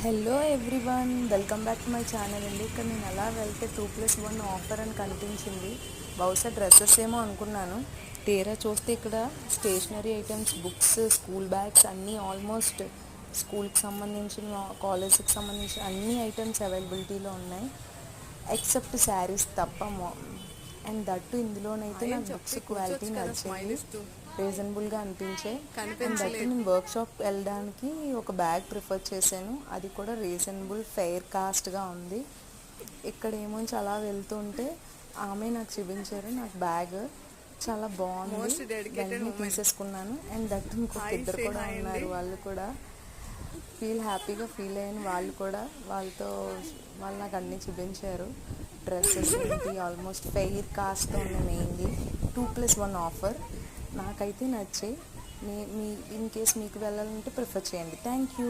Hello everyone, welcome back to my channel అండి. ఇక్కడ నేను అలా వెళ్తే 2+1 ఆఫర్ అని కనిపించింది. బహుశా డ్రెస్సెస్ ఏమో అనుకున్నాను. తీరా చూస్తే ఇక్కడ stationery items, books, school bags అన్నీ ఆల్మోస్ట్ స్కూల్కి సంబంధించిన, కాలేజ్కి సంబంధించిన అన్ని ఐటమ్స్ అవైలబిలిటీలో ఉన్నాయి. ఎక్సెప్ట్ శారీస్ తప్ప. అండ్ దట్టు ఇందులోనైతే నాకు బుక్స్ క్వాలిటీ నచ్చింది, రీజనబుల్గా అనిపించాయి. అండ్ దట్టు నేను వర్క్షాప్ వెళ్ళడానికి ఒక బ్యాగ్ ప్రిఫర్ చేశాను, అది కూడా రీజనబుల్ ఫెయిర్ కాస్ట్గా ఉంది. ఇక్కడ ఏమో అలా వెళ్తుంటే ఆమె నాకు చూపించారు, నాకు బ్యాగ్ చాలా బాగుంది, వెంటనే తీసేసుకున్నాను. అండ్ దట్టు ఇంకొక ఇద్దరు కూడా ఉన్నారు, వాళ్ళు కూడా హ్యాపీగా ఫీల్ అయ్యాను. వాళ్ళు నాకు అన్నీ చూపించారు. డ్రెస్సెస్ ఏంటి ఆల్మోస్ట్ ఫెయిర్ కాస్ట్ ఉంది, మెయిన్లీ 2+1 ఆఫర్ నాకైతే నచ్చాయి. మీ ఇన్ కేస్ మీకు వెళ్ళాలంటే ప్రిఫర్ చేయండి. Thank you.